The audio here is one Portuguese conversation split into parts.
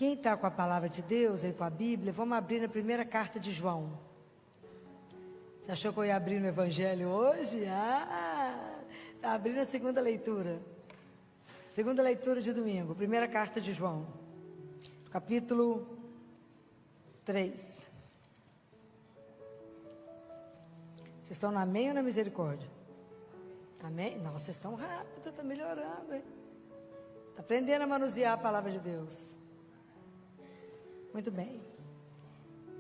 Quem está com a palavra de Deus, aí com a Bíblia, vamos abrir na primeira carta de João. Você achou que eu ia abrir no Evangelho hoje? Está abrindo a segunda leitura. Segunda leitura de domingo, primeira carta de João, capítulo 3. Vocês estão na amém ou na misericórdia? Amém? Não, vocês estão rápido, está melhorando, hein? Está aprendendo a manusear a palavra de Deus. Muito bem.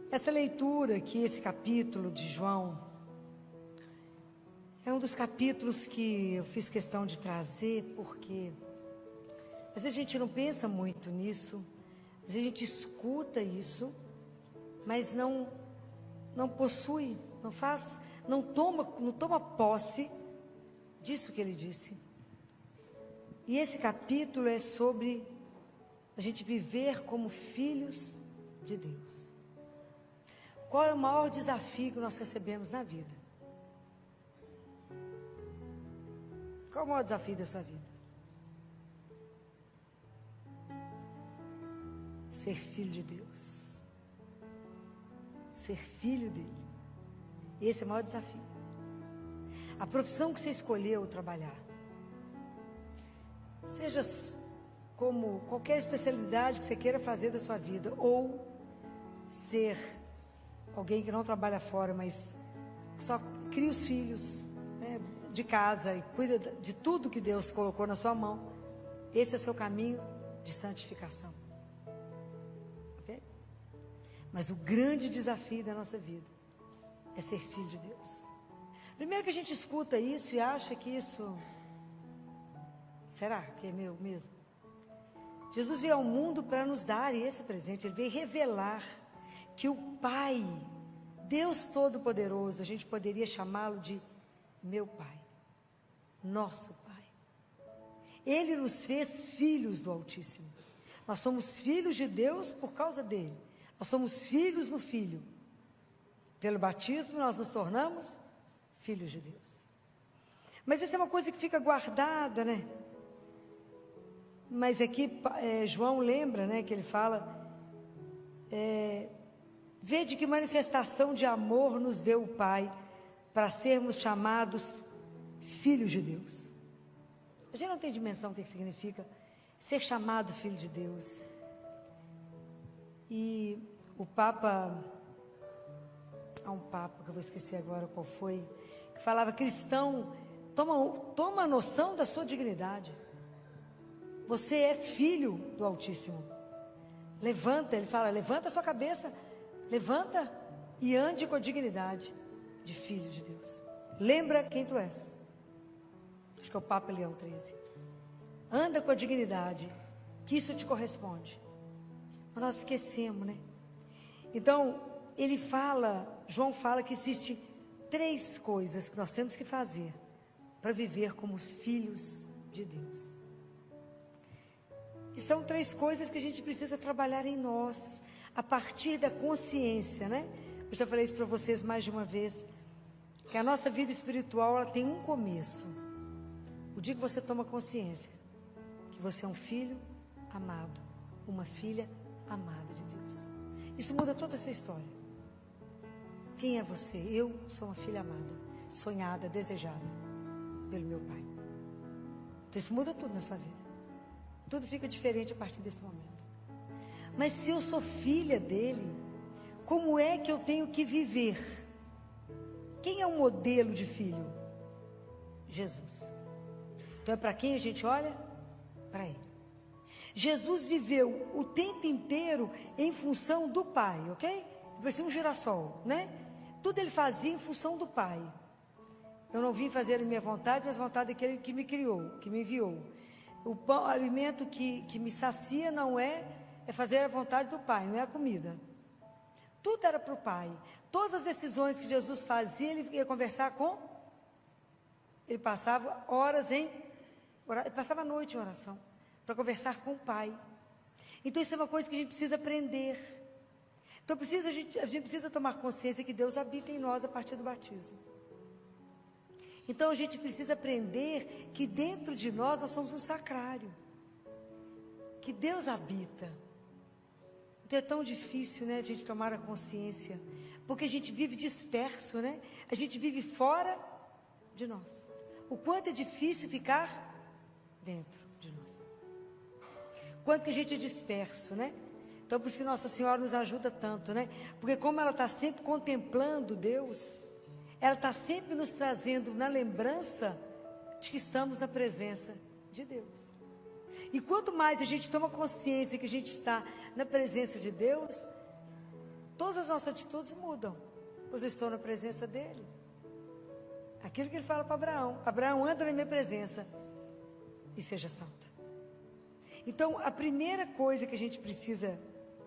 Essa leitura aqui, esse capítulo de João, é um dos capítulos que eu fiz questão de trazer, porque às vezes a gente não pensa muito nisso, às vezes a gente escuta isso, mas não possui, não toma posse disso que ele disse. E esse capítulo é sobre a gente viver como filhos de Deus. Qual é o maior desafio que nós recebemos na vida? Qual é o maior desafio da sua vida? Ser filho de Deus. Ser filho dele. Esse é o maior desafio. A profissão que você escolheu trabalhar, seja como qualquer especialidade que você queira fazer da sua vida, ou ser alguém que não trabalha fora, mas só cria os filhos, né, de casa e cuida de tudo que Deus colocou na sua mão. Esse é o seu caminho de santificação. Ok? Mas o grande desafio da nossa vida é ser filho de Deus. Primeiro que a gente escuta isso e acha que isso... Será que é meu mesmo? Jesus veio ao mundo para nos dar esse presente. Ele veio revelar que o Pai, Deus Todo-Poderoso, a gente poderia chamá-lo de meu Pai, nosso Pai. Ele nos fez filhos do Altíssimo. Nós somos filhos de Deus por causa dele. Nós somos filhos no Filho. Pelo batismo nós nos tornamos filhos de Deus. Mas isso é uma coisa que fica guardada, né? Mas aqui João lembra, né, que ele fala, vede que manifestação de amor nos deu o Pai, para sermos chamados filhos de Deus. A gente não tem dimensão do que significa ser chamado filho de Deus. E o Papa, há um Papa que eu vou esquecer agora qual foi, que falava: cristão, toma noção da sua dignidade. Você é filho do Altíssimo. Levanta, ele fala, levanta a sua cabeça, levanta e ande com a dignidade de filho de Deus. Lembra quem tu és. Acho que é o Papa Leão XIII. Anda com a dignidade, que isso te corresponde. Mas nós esquecemos, né? Então, João fala que existe 3 coisas que nós temos que fazer para viver como filhos de Deus. E são 3 coisas que a gente precisa trabalhar em nós, a partir da consciência, né? Eu já falei isso para vocês mais de uma vez, que a nossa vida espiritual, ela tem um começo. O dia que você toma consciência que você é um filho amado, uma filha amada de Deus. Isso muda toda a sua história. Quem é você? Eu sou uma filha amada, sonhada, desejada pelo meu Pai. Então isso muda tudo na sua vida. Tudo fica diferente a partir desse momento. Mas se eu sou filha dele, como é que eu tenho que viver? Quem é o modelo de filho? Jesus. Então é para quem a gente olha? Para ele. Jesus viveu o tempo inteiro em função do Pai, ok? Parecia um girassol, né? Tudo ele fazia em função do Pai. Eu não vim fazer a minha vontade, mas a vontade daquele que me criou, que me enviou. O alimento que me sacia não é fazer a vontade do Pai, não é a comida. Tudo era para o Pai. Todas as decisões que Jesus fazia, ele ia conversar com... Ele passava horas ele passava a noite em oração, para conversar com o Pai. Então isso é uma coisa que a gente precisa aprender. Então a gente precisa tomar consciência que Deus habita em nós a partir do batismo. Então a gente precisa aprender que dentro de nós somos um sacrário, que Deus habita. Então é tão difícil, né, a gente tomar a consciência, porque a gente vive disperso, né? A gente vive fora de nós. O quanto é difícil ficar dentro de nós. Quanto que a gente é disperso, né? Então por isso que Nossa Senhora nos ajuda tanto, né? Porque como ela está sempre contemplando Deus, ela está sempre nos trazendo na lembrança de que estamos na presença de Deus. E quanto mais a gente toma consciência que a gente está na presença de Deus, todas as nossas atitudes mudam, pois eu estou na presença dEle. Aquilo que Ele fala para Abraão: Abraão, anda na minha presença e seja santo. Então, a primeira coisa que a gente precisa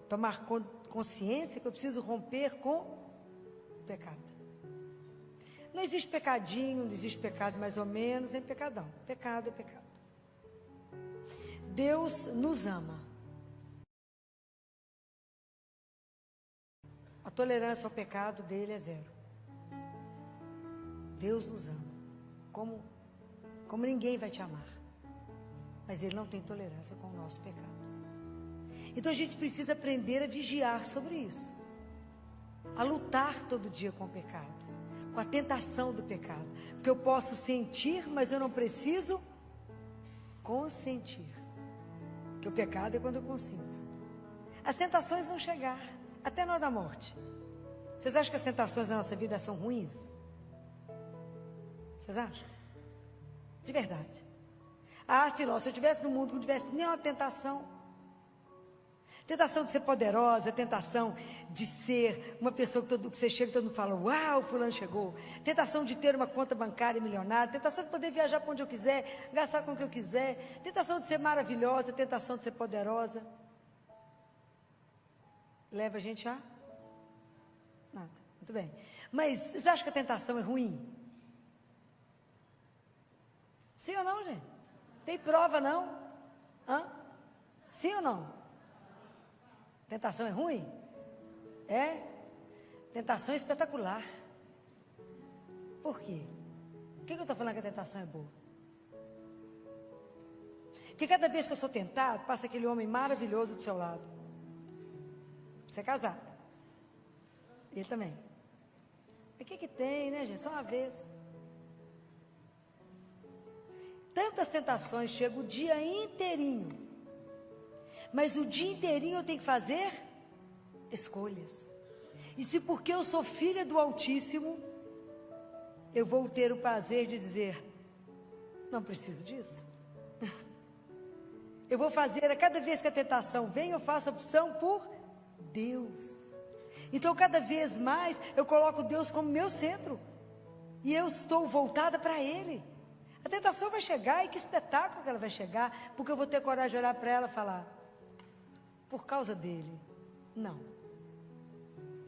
tomar consciência é que eu preciso romper com o pecado. Não existe pecadinho, não existe pecado mais ou menos, nem pecadão. Pecado é pecado. Deus nos ama. A tolerância ao pecado dele é zero. Deus nos ama. Como ninguém vai te amar. Mas Ele não tem tolerância com o nosso pecado. Então a gente precisa aprender a vigiar sobre isso. A lutar todo dia com o pecado. Com a tentação do pecado. Porque eu posso sentir, mas eu não preciso consentir. Porque o pecado é quando eu consinto. As tentações vão chegar, até na hora da morte. Vocês acham que as tentações da nossa vida são ruins? Vocês acham? De verdade. Ah, filó, se eu estivesse no mundo que não tivesse nenhuma tentação. Tentação de ser poderosa, tentação de ser uma pessoa que você chega e todo mundo fala: uau, fulano chegou. Tentação de ter uma conta bancária milionária, tentação de poder viajar para onde eu quiser, gastar com o que eu quiser, tentação de ser maravilhosa, tentação de ser poderosa. Leva a gente a nada. Muito bem. Mas vocês acham que a tentação é ruim? Sim ou não, gente? Tem prova, não? Hã? Sim ou não? Tentação é ruim? É? Tentação é espetacular. Por quê? Por que eu estou falando que a tentação é boa? Porque cada vez que eu sou tentado, passa aquele homem maravilhoso do seu lado. Você é casado. Ele também. O que tem, né, gente? Só uma vez. Tantas tentações, chega o dia inteirinho. Mas o dia inteirinho eu tenho que fazer escolhas. E se porque eu sou filha do Altíssimo, eu vou ter o prazer de dizer: não preciso disso. Eu vou fazer, a cada vez que a tentação vem, eu faço opção por Deus. Então cada vez mais eu coloco Deus como meu centro. E eu estou voltada para Ele. A tentação vai chegar, e que espetáculo que ela vai chegar, porque eu vou ter coragem de olhar para ela e falar: por causa dele, não.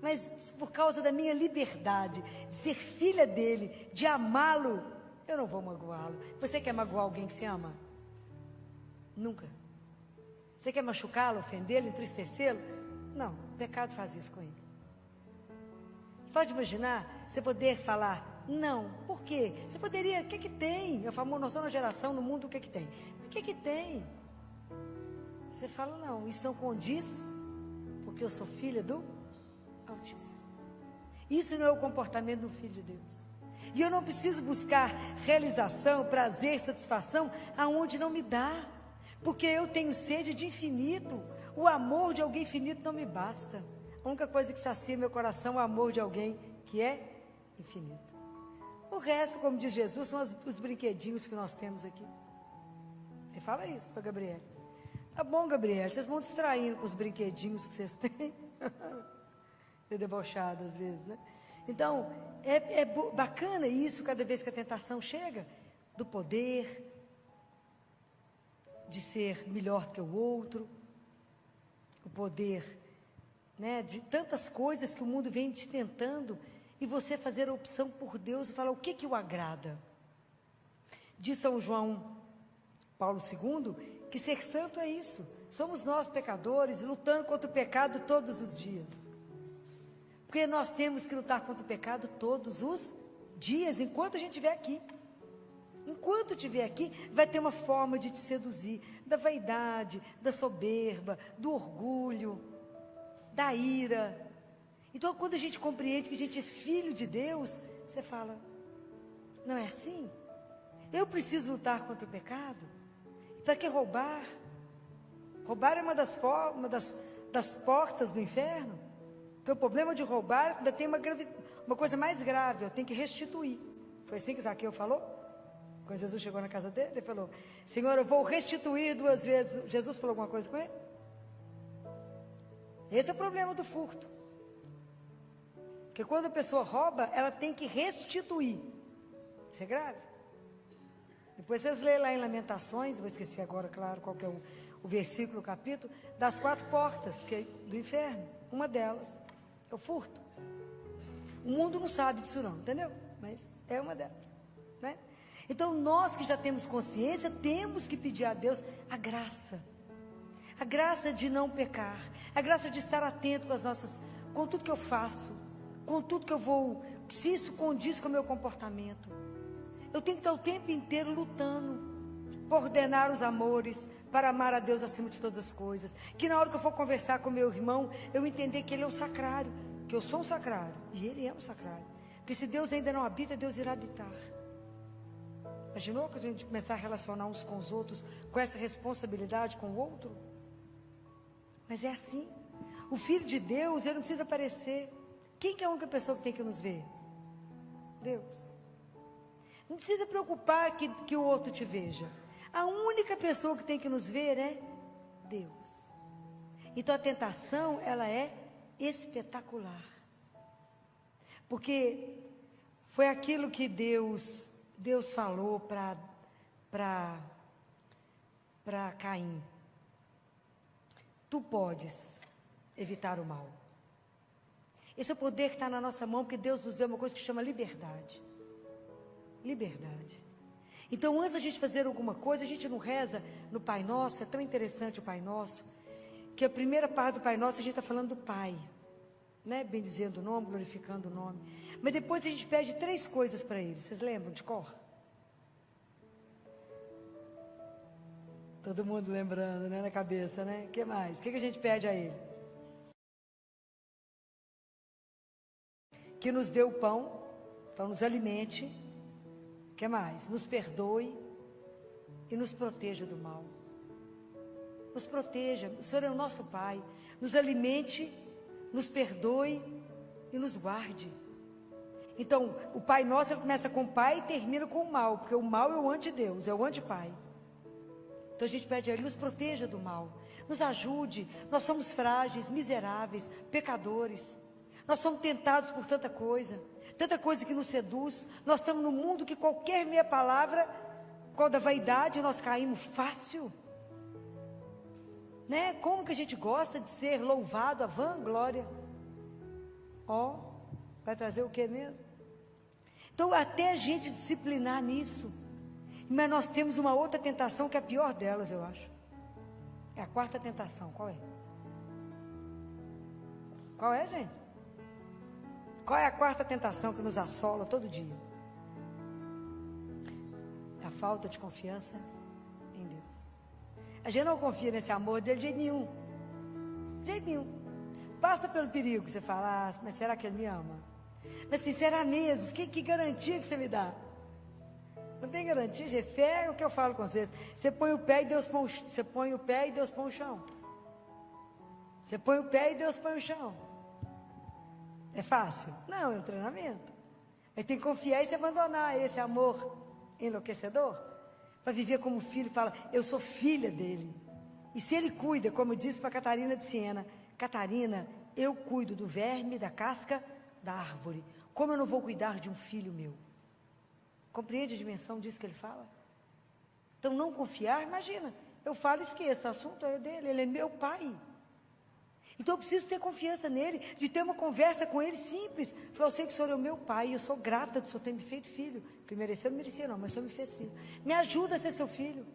Mas por causa da minha liberdade, de ser filha dele, de amá-lo, eu não vou magoá-lo. Você quer magoar alguém que você ama? Nunca. Você quer machucá-lo, ofendê-lo, entristecê-lo? Não, o pecado faz isso com ele. Pode imaginar você poder falar: não, por quê? Você poderia, o que tem? Eu falo, nós somos uma geração no mundo, o que tem? O que tem? Você fala: não, isso não condiz, porque eu sou filha do Altíssimo. Isso não é o comportamento do Filho de Deus. E eu não preciso buscar realização, prazer, satisfação aonde não me dá, porque eu tenho sede de infinito. O amor de alguém infinito não me basta. A única coisa que sacia meu coração é o amor de alguém que é infinito. O resto, como diz Jesus, são os brinquedinhos que nós temos aqui. Ele fala isso para Gabriel. Tá bom, Gabriel, vocês vão distraindo com os brinquedinhos que vocês têm. É debochado às vezes, né? Então, é bacana isso cada vez que a tentação chega, do poder, de ser melhor que o outro, o poder, né, de tantas coisas que o mundo vem te tentando, e você fazer a opção por Deus e falar o que o agrada. Diz São João Paulo II, que ser santo é isso. Somos nós pecadores lutando contra o pecado todos os dias. Porque nós temos que lutar contra o pecado todos os dias, enquanto a gente estiver aqui. Enquanto estiver aqui, vai ter uma forma de te seduzir, da vaidade, da soberba, do orgulho. da ira. Então, quando a gente compreende que a gente é filho de Deus, você fala, não é assim? Eu preciso lutar contra o pecado? Para que roubar? Roubar é uma das portas do inferno. Porque o problema de roubar ainda tem uma coisa mais grave, eu tenho que restituir. Foi assim que Zaqueu falou? Quando Jesus chegou na casa dele, ele falou, Senhor, eu vou restituir 2 vezes. Jesus falou alguma coisa com ele? Esse é o problema do furto. Porque quando a pessoa rouba, ela tem que restituir. Isso é grave. Depois vocês lêem lá em Lamentações, vou esquecer agora, claro, qual que é o versículo, o capítulo, das 4 portas do inferno. Uma delas é o furto. O mundo não sabe disso não, entendeu? Mas é uma delas, né? Então nós que já temos consciência, temos que pedir a Deus a graça de não pecar, a graça de estar atento com tudo que eu faço, com tudo que eu vou, se isso condiz com o meu comportamento. Eu tenho que estar o tempo inteiro lutando por ordenar os amores, para amar a Deus acima de todas as coisas. Que na hora que eu for conversar com meu irmão, eu entender que ele é um sacrário, que eu sou um sacrário, e ele é um sacrário. Porque se Deus ainda não habita, Deus irá habitar. Imaginou que a gente começar a relacionar uns com os outros, com essa responsabilidade com o outro? Mas é assim. O Filho de Deus, ele não precisa aparecer. Quem que é a única pessoa que tem que nos ver? Deus. Não precisa preocupar que o outro te veja. A única pessoa que tem que nos ver é Deus. Então a tentação, ela é espetacular. Porque foi aquilo que Deus falou para Caim. Tu podes evitar o mal. Esse é o poder que está na nossa mão, porque Deus nos deu uma coisa que chama liberdade. Liberdade. Então, antes da gente fazer alguma coisa, a gente não reza no Pai Nosso. É tão interessante o Pai Nosso, que a primeira parte do Pai Nosso a gente está falando do Pai, né? Bendizendo o nome, glorificando o nome. Mas depois a gente pede 3 coisas para Ele. Vocês lembram de cor? Todo mundo lembrando, né? Na cabeça, né? O que mais? O que a gente pede a Ele? Que nos dê o pão, então nos alimente. O que mais? Nos perdoe e nos proteja do mal. Nos proteja, o Senhor é o nosso Pai. Nos alimente, nos perdoe e nos guarde. Então, o Pai Nosso, ele começa com o Pai e termina com o mal, porque o mal é o anti-Deus, é o anti-Pai. Então a gente pede a Ele, nos proteja do mal, nos ajude. Nós somos frágeis, miseráveis, pecadores. Nós somos tentados por tanta coisa que nos seduz. Nós estamos num mundo que qualquer meia palavra, por causa da vaidade, nós caímos fácil, né? Como que a gente gosta de ser louvado, a vanglória. Vai trazer o que mesmo? Então até a gente disciplinar nisso. Mas nós temos uma outra tentação que é a pior delas, eu acho. É a 4ª tentação. Qual é? Qual é, gente? Qual é a 4ª tentação que nos assola todo dia? É a falta de confiança em Deus. A gente não confia nesse amor dele de jeito nenhum. De jeito nenhum. Passa pelo perigo, você fala, mas será que ele me ama? Mas assim, será mesmo? Que garantia que você me dá? Não tem garantia, gente. Fé é o que eu falo com vocês. Você põe o pé e Deus põe o chão. Você põe o pé e Deus põe o chão. É fácil? Não, é um treinamento. Aí tem que confiar e se abandonar esse amor enlouquecedor, para viver como filho. Fala, eu sou filha dele. E se ele cuida, como eu disse para Catarina de Siena, Catarina, eu cuido do verme, da casca, da árvore. Como eu não vou cuidar de um filho meu? Compreende a dimensão disso que ele fala? Então não confiar, imagina, eu falo e esqueço, o assunto é dele, ele é meu pai. Então eu preciso ter confiança nele, de ter uma conversa com ele simples. Falar, eu sei que o Senhor é o meu pai, eu sou grata de o Senhor ter me feito filho. Que mereceu, não merecia não, mas o Senhor me fez filho. Me ajuda a ser seu filho.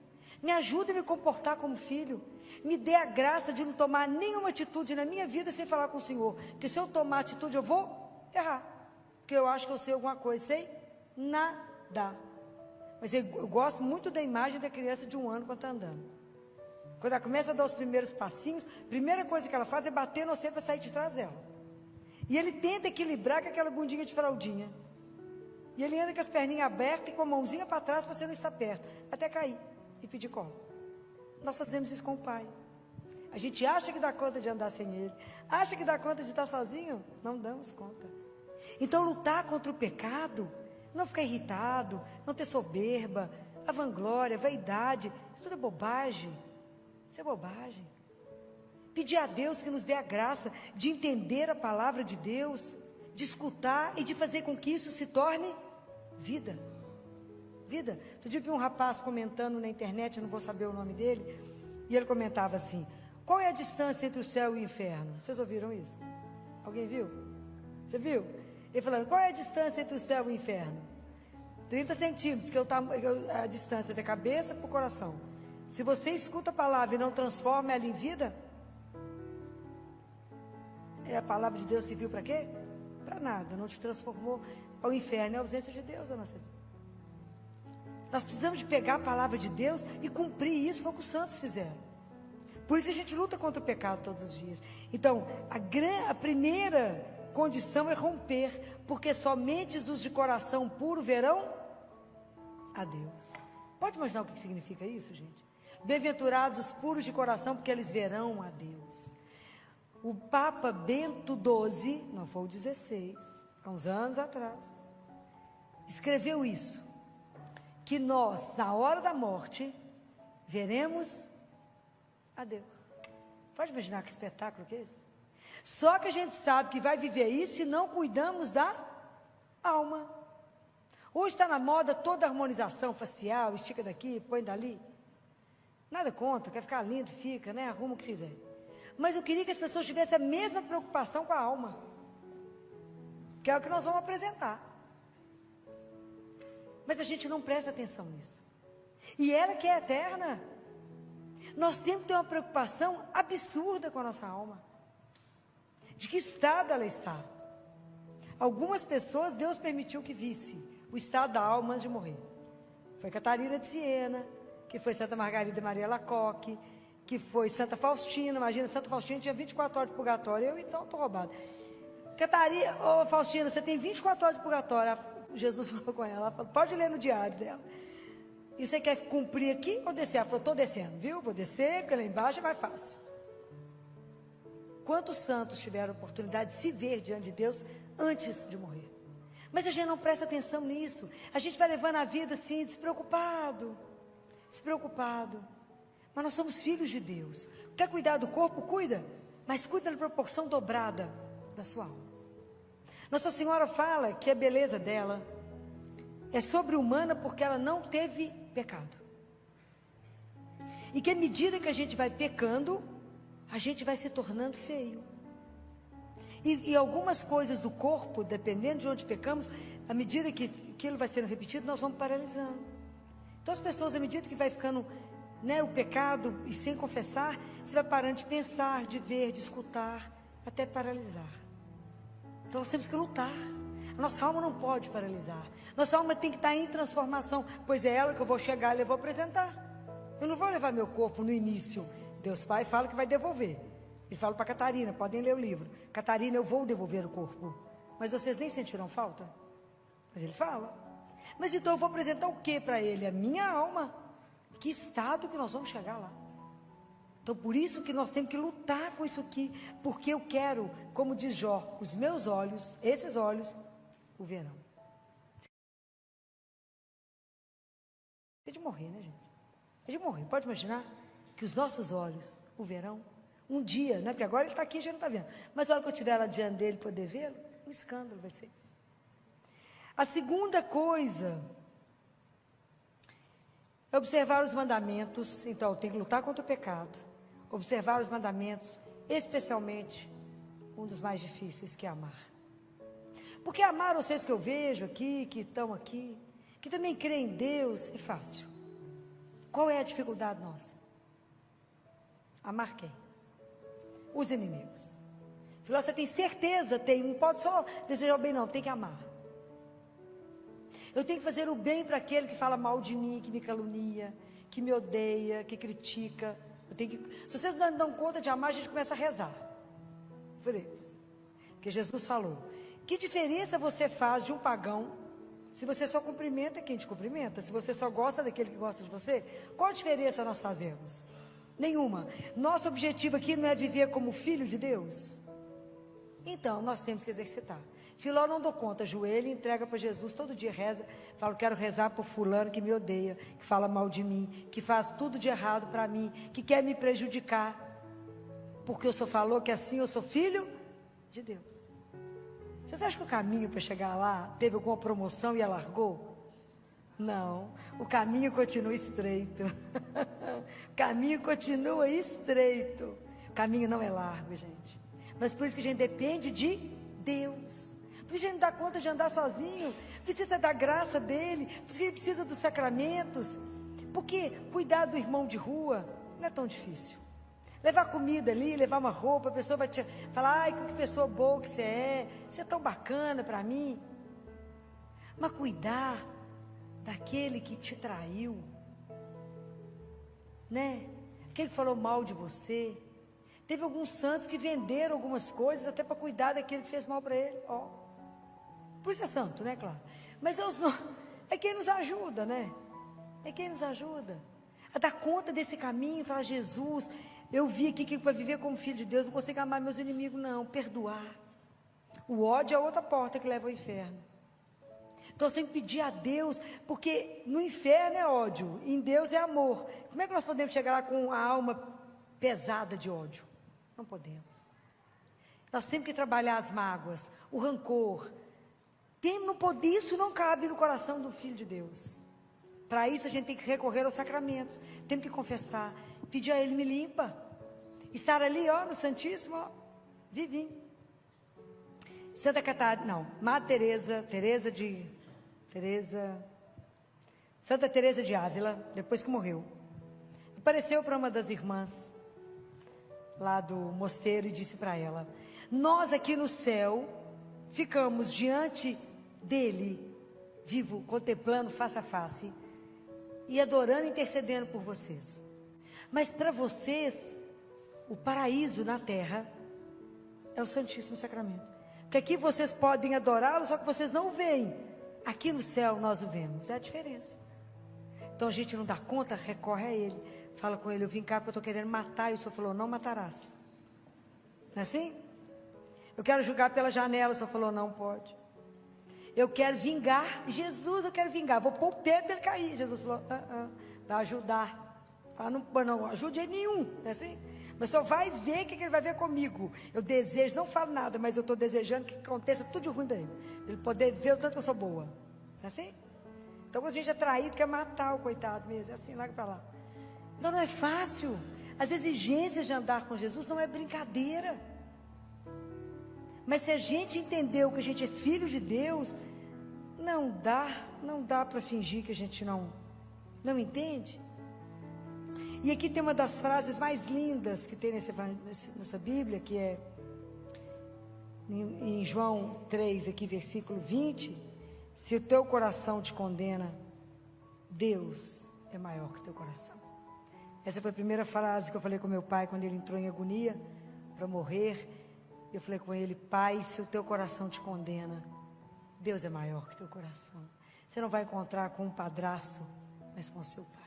Me ajuda a me comportar como filho. Me dê a graça de não tomar nenhuma atitude na minha vida sem falar com o Senhor. Porque se eu tomar atitude, eu vou errar. Porque eu acho que eu sei alguma coisa, sei nada. Mas eu gosto muito da imagem da criança de 1 ano quando está andando. Quando ela começa a dar os primeiros passinhos, a primeira coisa que ela faz é bater no você para sair de trás dela. E ele tenta equilibrar com aquela bundinha de fraldinha. E ele anda com as perninhas abertas e com a mãozinha para trás para você não estar perto, até cair e pedir colo. Nós fazemos isso com o Pai. A gente acha que dá conta de andar sem Ele, acha que dá conta de estar sozinho, não damos conta. Então lutar contra o pecado, não ficar irritado, não ter soberba, a vanglória, a vaidade, isso tudo é bobagem. Isso é bobagem. Pedir a Deus que nos dê a graça de entender a palavra de Deus, de escutar e de fazer com que isso se torne vida. Vida. Outro dia eu vi um rapaz comentando na internet, eu não vou saber o nome dele, e ele comentava assim: qual é a distância entre o céu e o inferno? Vocês ouviram isso? Alguém viu? Você viu? Ele falando, qual é a distância entre o céu e o inferno? 30 centímetros, que é a distância da cabeça para o coração. Se você escuta a palavra e não transforma ela em vida, a palavra de Deus serviu para quê? Para nada, não te transformou. Ao inferno é a ausência de Deus na nossa vida. Nós precisamos de pegar a palavra de Deus e cumprir isso, foi o que os santos fizeram. Por isso a gente luta contra o pecado todos os dias. Então, a primeira condição é romper, porque somente os de coração puro verão a Deus. Pode imaginar o que significa isso, gente? Bem-aventurados os puros de coração, porque eles verão a Deus. O Papa Bento XII, não foi o 16, há uns anos atrás, escreveu isso, que nós, na hora da morte, veremos a Deus. Pode imaginar que espetáculo que é esse? Só que a gente sabe que vai viver isso se não cuidamos da alma. Hoje está na moda toda a harmonização facial, estica daqui, põe dali. Nada contra, quer ficar lindo, fica, né? Arruma o que quiser. Mas eu queria que as pessoas tivessem a mesma preocupação com a alma, que é o que nós vamos apresentar. Mas a gente não presta atenção nisso. E ela que é eterna, nós temos que ter uma preocupação absurda com a nossa alma. De que estado ela está? Algumas pessoas Deus permitiu que visse o estado da alma antes de morrer. Foi Catarina de Siena, que foi Santa Margarida Maria Lacoque, que foi Santa Faustina. Imagina, Santa Faustina tinha 24 horas de purgatório. Eu então estou roubada. Catarina, Faustina, você tem 24 horas de purgatório. Jesus falou com ela, falou, pode ler no diário dela. E você quer cumprir aqui ou descer? Ela falou, estou descendo, viu? Vou descer, porque lá embaixo é mais fácil. Quantos santos tiveram a oportunidade de se ver diante de Deus antes de morrer? Mas a gente não presta atenção nisso. A gente vai levando a vida assim, despreocupado. Mas nós somos filhos de Deus. Quer cuidar do corpo? Cuida. Mas cuida na proporção dobrada da sua alma. Nossa Senhora fala que a beleza dela é sobre-humana porque ela não teve pecado. E que à medida que a gente vai pecando, a gente vai se tornando feio. E algumas coisas do corpo, dependendo de onde pecamos, à medida que aquilo vai sendo repetido, nós vamos paralisando. Então as pessoas, à medida que vai ficando, né, o pecado, e sem confessar, você vai parando de pensar, de ver, de escutar, até paralisar. Então nós temos que lutar. A nossa alma não pode paralisar. Nossa alma tem que estar em transformação, pois é ela que eu vou chegar e eu vou apresentar. Eu não vou levar meu corpo no início. Deus Pai fala que vai devolver. Ele fala para Catarina, podem ler o livro. Catarina, eu vou devolver o corpo. Mas vocês nem sentiram falta? Mas ele fala. Mas então eu vou apresentar o que para ele? A minha alma. Que estado que nós vamos chegar lá? Então por isso que nós temos que lutar com isso aqui. Porque eu quero, como diz Jó, os meus olhos, esses olhos, o verão. É de morrer, né, gente? É de morrer. Pode imaginar que os nossos olhos, o verão, um dia, né? Porque agora ele está aqui e a gente não está vendo. Mas a hora que eu estiver lá diante dele e poder vê-lo, um escândalo vai ser isso. A segunda coisa é observar os mandamentos. Então, tem que lutar contra o pecado. Observar os mandamentos, especialmente um dos mais difíceis, que é amar. Porque amar vocês que eu vejo aqui, que estão aqui, que também creem em Deus, é fácil. Qual é a dificuldade nossa? Amar quem? Os inimigos. Falou, você tem certeza? Tem, não pode só desejar o bem, não, tem que amar. Eu tenho que fazer o bem para aquele que fala mal de mim, que me calunia, que me odeia, que critica. Se vocês não dão conta de amar, a gente começa a rezar por eles. Porque Jesus falou: que diferença você faz de um pagão se você só cumprimenta quem te cumprimenta? Se você só gosta daquele que gosta de você? Qual a diferença nós fazemos? Nenhuma. Nosso objetivo aqui não é viver como filho de Deus? Então, nós temos que exercitar. Filó não dou conta, ajoelha e entrega para Jesus, todo dia reza, fala: quero rezar por fulano que me odeia, que fala mal de mim, que faz tudo de errado para mim, que quer me prejudicar, porque o Senhor falou que assim eu sou filho de Deus. Vocês acham que o caminho para chegar lá teve alguma promoção e alargou? Não, o caminho continua estreito. O caminho continua estreito. O caminho não é largo, gente. Mas por isso que a gente depende de Deus. Por isso a gente não dá conta de andar sozinho. Precisa da graça dele. Por isso que ele precisa dos sacramentos. Porque cuidar do irmão de rua não é tão difícil. Levar comida ali, levar uma roupa, a pessoa vai te falar: ai, que pessoa boa que você é tão bacana para mim. Mas cuidar daquele que te traiu, né? Aquele que falou mal de você. Teve alguns santos que venderam algumas coisas até para cuidar daquele que fez mal para ele. Ó. Por isso é santo, né, claro? Mas é quem nos ajuda, né? É quem nos ajuda a dar conta desse caminho, falar: Jesus, eu vi aqui que para viver como filho de Deus não consigo amar meus inimigos, não. Perdoar. O ódio é outra porta que leva ao inferno. Então eu tenho que pedir a Deus, porque no inferno é ódio, em Deus é amor. Como é que nós podemos chegar lá com a alma pesada de ódio? Não podemos. Nós temos que trabalhar as mágoas, o rancor. Isso não cabe no coração do filho de Deus. Para isso a gente tem que recorrer aos sacramentos. Temos que confessar, pedir a Ele: me limpa. Estar ali, ó, no Santíssimo, ó, vivinho. Santa Catarina, não, Santa Teresa de Ávila, depois que morreu, apareceu para uma das irmãs lá do mosteiro e disse para ela: nós aqui no céu ficamos diante dele, vivo, contemplando face a face e adorando e intercedendo por vocês. Mas para vocês, o paraíso na terra é o Santíssimo Sacramento. Porque aqui vocês podem adorá-lo, só que vocês não o veem. Aqui no céu nós o vemos. É a diferença. Então a gente não dá conta, recorre a Ele. Fala com Ele: eu vim cá porque eu estou querendo matar. E o Senhor falou: não matarás. Não é assim? Eu quero jogar pela janela. O Senhor falou: não pode. Eu quero vingar. Jesus, eu quero vingar. Vou pôr o pé para ele cair. Jesus falou: vai ajudar. Fala: não ajude nenhum. Não é assim? Mas só vai ver o que ele vai ver comigo. Eu desejo, não falo nada, mas eu estou desejando que aconteça tudo de ruim para ele. Para ele poder ver o tanto que eu sou boa. Não é assim? Então quando a gente é traído, quer matar o coitado mesmo. É assim, larga para lá. Então não é fácil. As exigências de andar com Jesus não é brincadeira. Mas se a gente entendeu que a gente é filho de Deus, não dá para fingir que a gente não entende. E aqui tem uma das frases mais lindas que tem nessa Bíblia, que é em João 3, aqui, versículo 20: se o teu coração te condena, Deus é maior que o teu coração. Essa foi a primeira frase que eu falei com meu pai quando ele entrou em agonia para morrer. Eu falei com ele: pai, se o teu coração te condena, Deus é maior que o teu coração. Você não vai encontrar com um padrasto, mas com o seu pai.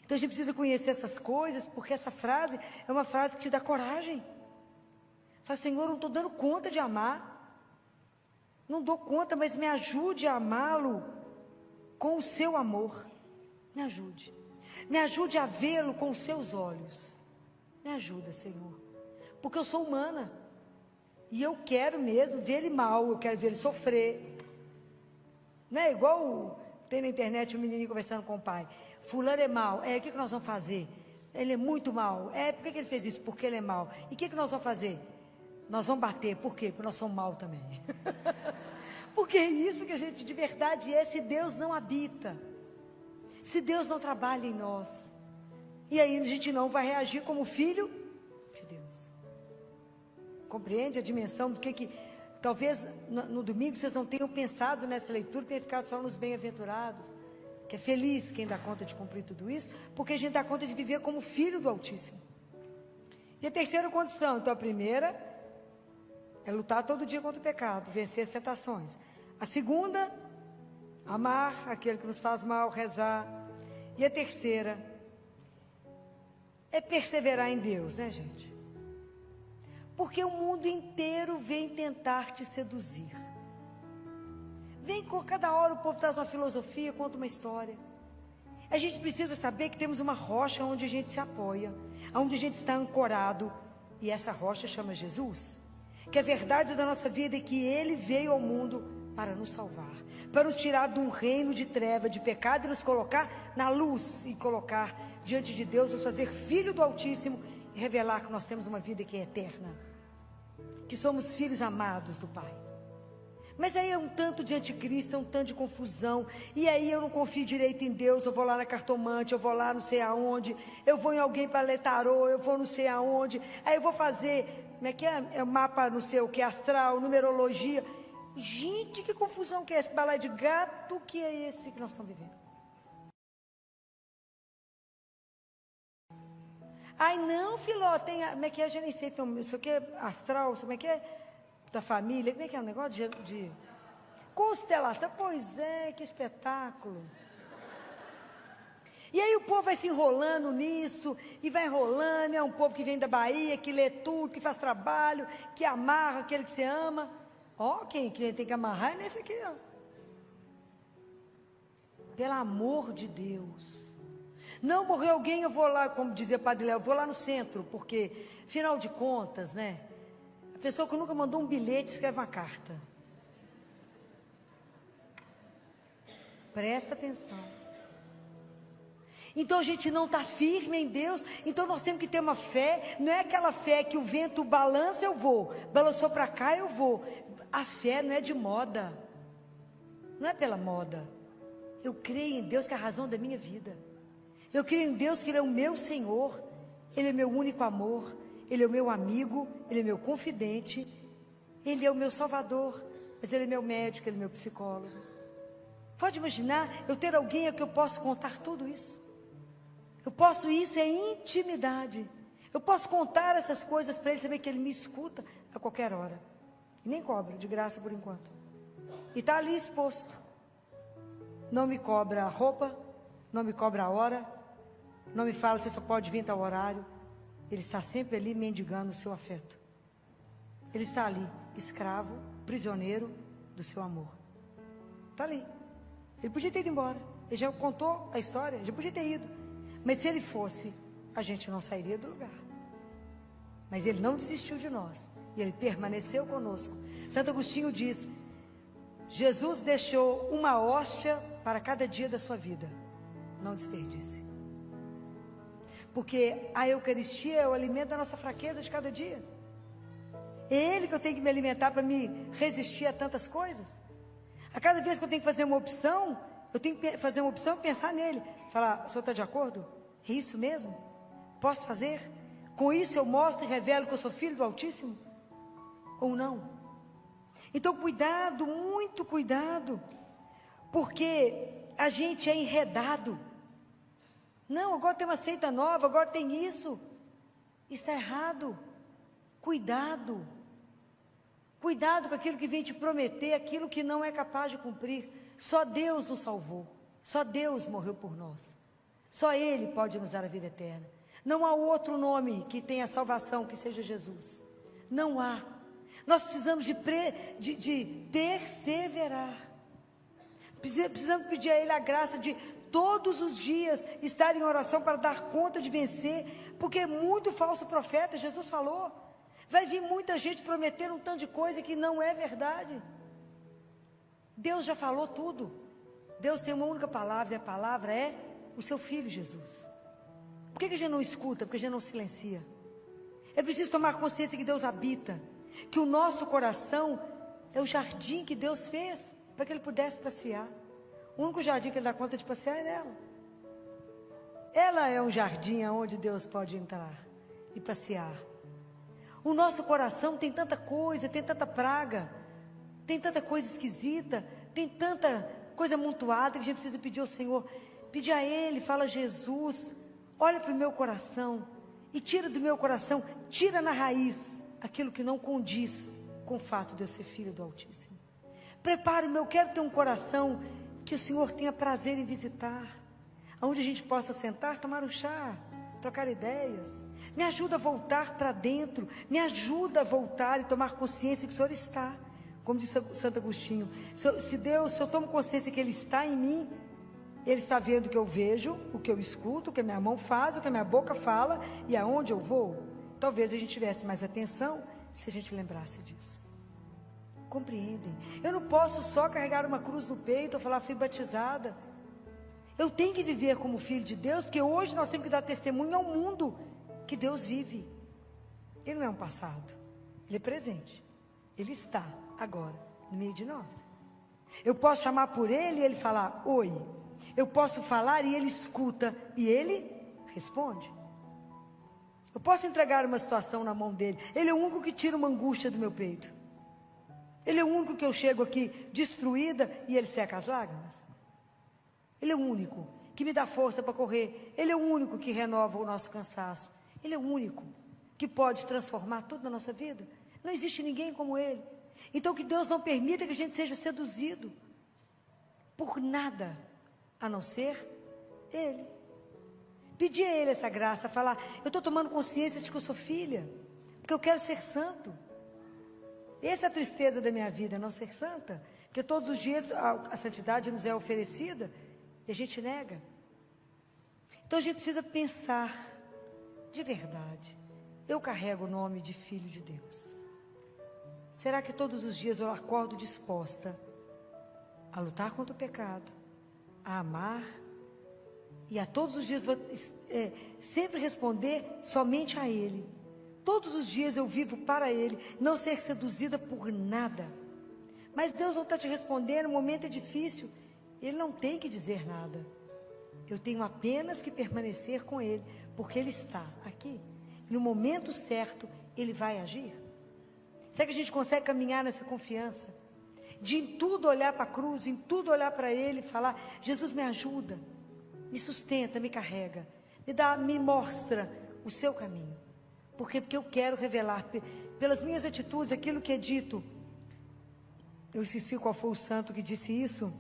Então a gente precisa conhecer essas coisas, porque essa frase é uma frase que te dá coragem. Fala: Senhor, eu não estou dando conta de amar. Não dou conta, mas me ajude a amá-lo com o seu amor. Me ajude. Me ajude a vê-lo com os seus olhos. Me ajuda, Senhor. Porque eu sou humana. E eu quero mesmo ver ele mal, eu quero ver ele sofrer. Não é igual tem na internet um menininho conversando com o pai: fulano é mau, o que nós vamos fazer? Ele é muito mau, por que ele fez isso? Porque ele é mau. E o que nós vamos fazer? Nós vamos bater, por quê? Porque nós somos mau também. Porque é isso que a gente de verdade é, se Deus não habita, se Deus não trabalha em nós. E aí a gente não vai reagir como filho de Deus. Compreende a dimensão do que talvez no domingo vocês não tenham pensado nessa leitura, tenham ficado só nos bem-aventurados. que é feliz quem dá conta de cumprir tudo isso, porque a gente dá conta de viver como filho do Altíssimo. E a terceira condição, então a primeira é lutar todo dia contra o pecado, vencer as tentações. A segunda, amar aquele que nos faz mal, rezar. E a terceira é perseverar em Deus, né, gente? Porque o mundo inteiro vem tentar te seduzir. Vem, cada hora o povo traz uma filosofia, conta uma história. A gente precisa saber que temos uma rocha onde a gente se apoia, onde a gente está ancorado. E essa rocha chama Jesus. Que a verdade da nossa vida é que Ele veio ao mundo para nos salvar, para nos tirar de um reino de treva, de pecado, e nos colocar na luz, e colocar diante de Deus, nos fazer filho do Altíssimo, e revelar que nós temos uma vida que é eterna, que somos filhos amados do Pai. Mas aí é um tanto de anticristo, é um tanto de confusão, e aí eu não confio direito em Deus, eu vou lá na cartomante, eu vou lá não sei aonde, eu vou em alguém para ler tarô, eu vou não sei aonde, aí eu vou fazer, como é que é mapa não sei o que, astral, numerologia. Gente, que confusão que é esse balai de gato que é esse que nós estamos vivendo? Ai não, Filó, tem, como é que é, eu já nem sei, tem, isso aqui é astral, como é que é, da família, como é que é o negócio de constelação, pois é, que espetáculo. E aí o povo vai se enrolando nisso, e vai enrolando, é um povo que vem da Bahia, que lê tudo, que faz trabalho, que amarra aquele que você ama. Ó, quem tem que amarrar é nesse aqui, ó. Pelo amor de Deus. Não morreu alguém, eu vou lá, como dizia Padre Léo, eu vou lá no centro, porque, afinal de contas, né? A pessoa que nunca mandou um bilhete escreve uma carta. Presta atenção. Então a gente não está firme em Deus, então nós temos que ter uma fé, não é aquela fé que o vento balança, eu vou, balançou para cá, eu vou. A fé não é de moda, não é pela moda. Eu creio em Deus que é a razão da minha vida. Eu creio em Deus que Ele é o meu Senhor, Ele é meu único amor, Ele é o meu amigo, Ele é meu confidente, Ele é o meu salvador, mas Ele é meu médico, Ele é meu psicólogo. Pode imaginar eu ter alguém a que eu posso contar tudo isso? Eu posso, isso é intimidade. Eu posso contar essas coisas para Ele, saber que Ele me escuta a qualquer hora. E nem cobra, de graça por enquanto. E está ali exposto. Não me cobra a roupa, não me cobra a hora, não me fala se só pode vir tal horário. Ele está sempre ali mendigando o seu afeto. Ele está ali, escravo, prisioneiro do seu amor. Está ali. Ele podia ter ido embora. Ele já contou a história, já podia ter ido. Mas se ele fosse, a gente não sairia do lugar. Mas ele não desistiu de nós. E ele permaneceu conosco. Santo Agostinho diz: Jesus deixou uma hóstia para cada dia da sua vida. Não desperdice. Porque a Eucaristia é o alimento da nossa fraqueza de cada dia. É Ele que eu tenho que me alimentar para me resistir a tantas coisas. A cada vez que eu tenho que fazer uma opção, eu tenho que fazer uma opção e pensar nele. Falar: o senhor está de acordo? É isso mesmo? Posso fazer? Com isso eu mostro e revelo que eu sou filho do Altíssimo? Ou não? Então cuidado, muito cuidado. Porque a gente é enredado. Não, agora tem uma seita nova, agora tem isso. Está errado. Cuidado. Cuidado com aquilo que vem te prometer, aquilo que não é capaz de cumprir. Só Deus nos salvou. Só Deus morreu por nós. Só Ele pode nos dar a vida eterna. Não há outro nome que tenha salvação que seja Jesus. Não há. Nós precisamos de perseverar. Precisamos pedir a Ele a graça de todos os dias estar em oração para dar conta de vencer. Porque é muito falso profeta, Jesus falou. Vai vir muita gente prometendo um tanto de coisa que não é verdade. Deus já falou tudo. Deus tem uma única palavra, e a palavra é o seu Filho Jesus. Por que a gente não escuta? Porque a gente não silencia. É preciso tomar consciência que Deus habita, que o nosso coração é o jardim que Deus fez para que Ele pudesse passear. O único jardim que Ele dá conta de passear é nela. Ela é um jardim onde Deus pode entrar e passear. O nosso coração tem tanta coisa, tem tanta praga, tem tanta coisa esquisita, tem tanta coisa amontoada que a gente precisa pedir ao Senhor. Pedir a Ele, fala: Jesus, olha para o meu coração e tira do meu coração, tira na raiz aquilo que não condiz com o fato de eu ser filho do Altíssimo. Prepare-me, eu quero ter um coração que o Senhor tenha prazer em visitar, onde a gente possa sentar, tomar um chá, trocar ideias. Me ajuda a voltar para dentro, me ajuda a voltar e tomar consciência que o Senhor está. Como disse Santo Agostinho, se eu tomo consciência que Ele está em mim, Ele está vendo o que eu vejo, o que eu escuto, o que a minha mão faz, o que a minha boca fala e aonde eu vou. Talvez a gente tivesse mais atenção se a gente lembrasse disso. Compreendem? Eu não posso só carregar uma cruz no peito ou falar: fui batizada. Eu tenho que viver como filho de Deus, porque hoje nós temos que dar testemunho ao mundo que Deus vive. Ele não é um passado, Ele é presente. Ele está agora no meio de nós. Eu posso chamar por Ele e Ele falar: oi. Eu posso falar e Ele escuta e Ele responde. Eu posso entregar uma situação na mão dEle. Ele é o único que tira uma angústia do meu peito. Ele é o único que eu chego aqui destruída e Ele seca as lágrimas. Ele é o único que me dá força para correr. Ele é o único que renova o nosso cansaço. Ele é o único que pode transformar tudo na nossa vida. Não existe ninguém como Ele. Então que Deus não permita que a gente seja seduzido por nada, a não ser Ele. Pedir a Ele essa graça, falar: eu estou tomando consciência de que eu sou filha, porque eu quero ser santo. Essa é a tristeza da minha vida, não ser santa, porque todos os dias a santidade nos é oferecida e a gente nega. Então a gente precisa pensar de verdade: eu carrego o nome de filho de Deus. Será que todos os dias eu acordo disposta a lutar contra o pecado, a amar, e a todos os dias vou sempre responder somente a Ele? Todos os dias eu vivo para Ele, não ser seduzida por nada. Mas Deus não está te respondendo, o momento é difícil, Ele não tem que dizer nada. Eu tenho apenas que permanecer com Ele, porque Ele está aqui. E no momento certo, Ele vai agir. Será que a gente consegue caminhar nessa confiança? De em tudo olhar para a cruz, em tudo olhar para Ele e falar: Jesus, me ajuda, me sustenta, me carrega, me mostra o seu caminho. Por quê? Porque eu quero revelar pelas minhas atitudes aquilo que é dito. Eu esqueci qual foi o santo que disse isso.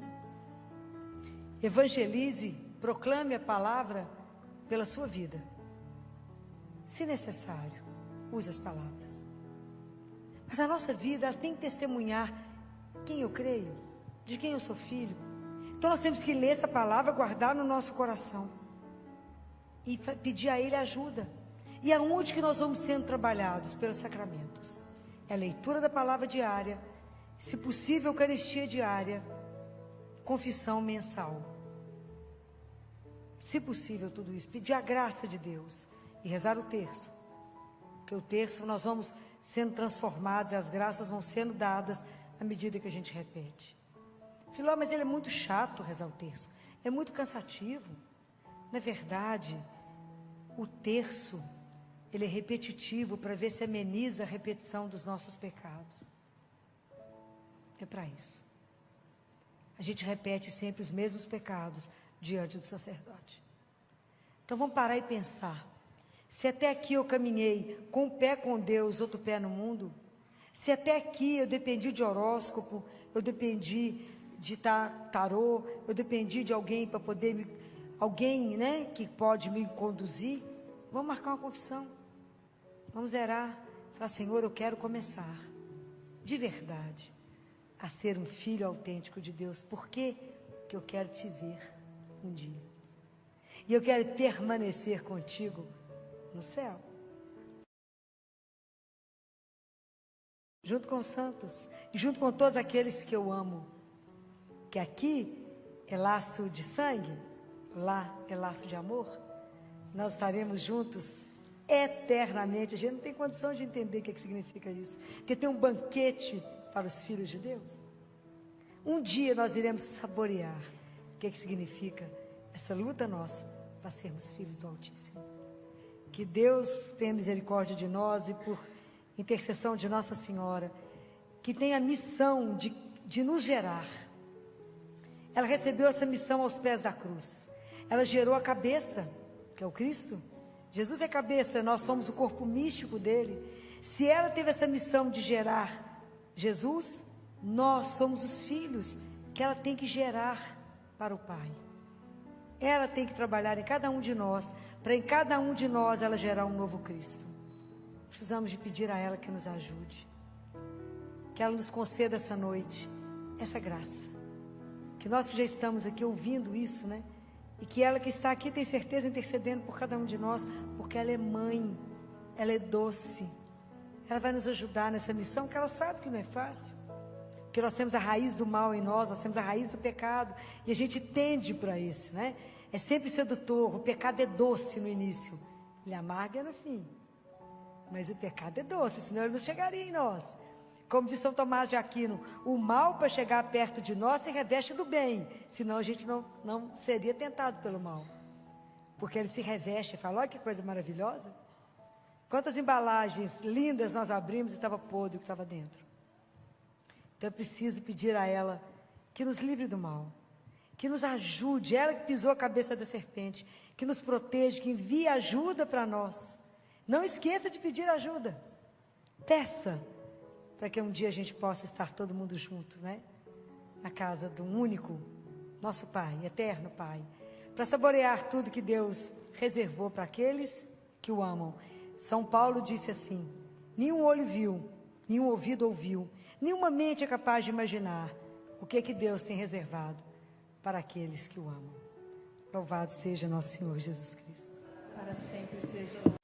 Evangelize, proclame a palavra pela sua vida. Se necessário, use as palavras. Mas a nossa vida, ela tem que testemunhar quem eu creio, de quem eu sou filho. Então nós temos que ler essa palavra, guardar no nosso coração e pedir a Ele ajuda. E aonde que nós vamos sendo trabalhados? Pelos sacramentos. É a leitura da palavra diária, se possível Eucaristia diária, confissão mensal. Se possível tudo isso, pedir a graça de Deus e rezar o terço. Porque o terço nós vamos sendo transformados e as graças vão sendo dadas à medida que a gente repete. Filó, mas ele é muito chato rezar o terço, é muito cansativo. Na verdade, o terço, ele é repetitivo para ver se ameniza a repetição dos nossos pecados. É para isso. A gente repete sempre os mesmos pecados diante do sacerdote. Então vamos parar e pensar. Se até aqui eu caminhei com um pé com Deus, outro pé no mundo, se até aqui eu dependi de horóscopo, eu dependi de tarô, eu dependi de alguém para poder alguém, né, que pode me conduzir, vamos marcar uma confissão, vamos zerar, falar: Senhor, eu quero começar de verdade a ser um filho autêntico de Deus. Por quê? Porque eu quero te ver um dia, e eu quero permanecer contigo no céu, junto com os santos, e junto com todos aqueles que eu amo. Que aqui é laço de sangue, lá é laço de amor. Nós estaremos juntos eternamente. A gente não tem condição de entender o que significa isso, porque tem um banquete para os filhos de Deus. Um dia nós iremos saborear o que significa essa luta nossa para sermos filhos do Altíssimo. Que Deus tenha misericórdia de nós e, por intercessão de Nossa Senhora, que tem a missão de nos gerar ela recebeu essa missão aos pés da cruz. Ela gerou a cabeça, que é o Cristo. Jesus é a cabeça, nós somos o corpo místico dele. Se ela teve essa missão de gerar Jesus, nós somos os filhos que ela tem que gerar para o Pai. Ela tem que trabalhar em cada um de nós, para em cada um de nós ela gerar um novo Cristo. Precisamos de pedir a ela que nos ajude, que ela nos conceda essa noite, essa graça, que nós que já estamos aqui ouvindo isso, né? E que ela que está aqui tem certeza intercedendo por cada um de nós, porque ela é mãe, ela é doce, ela vai nos ajudar nessa missão, que ela sabe que não é fácil, porque nós temos a raiz do mal em nós temos a raiz do pecado, e a gente tende para isso, né? É sempre sedutor, o pecado é doce no início, ele amarga no fim, mas o pecado é doce, senão ele não chegaria em nós. Como diz São Tomás de Aquino, o mal para chegar perto de nós se reveste do bem, senão a gente não seria tentado pelo mal, porque ele se reveste e fala, olha que coisa maravilhosa, quantas embalagens lindas nós abrimos e estava podre o que estava dentro. Então eu preciso pedir a ela que nos livre do mal, que nos ajude, ela que pisou a cabeça da serpente, que nos proteja, que envie ajuda para nós. Não esqueça de pedir ajuda, peça, para que um dia a gente possa estar todo mundo junto, né? Na casa do único, nosso Pai, eterno Pai, para saborear tudo que Deus reservou para aqueles que o amam. São Paulo disse assim, nenhum olho viu, nenhum ouvido ouviu, nenhuma mente é capaz de imaginar o que Deus tem reservado para aqueles que o amam. Louvado seja nosso Senhor Jesus Cristo. Para sempre seja louvado.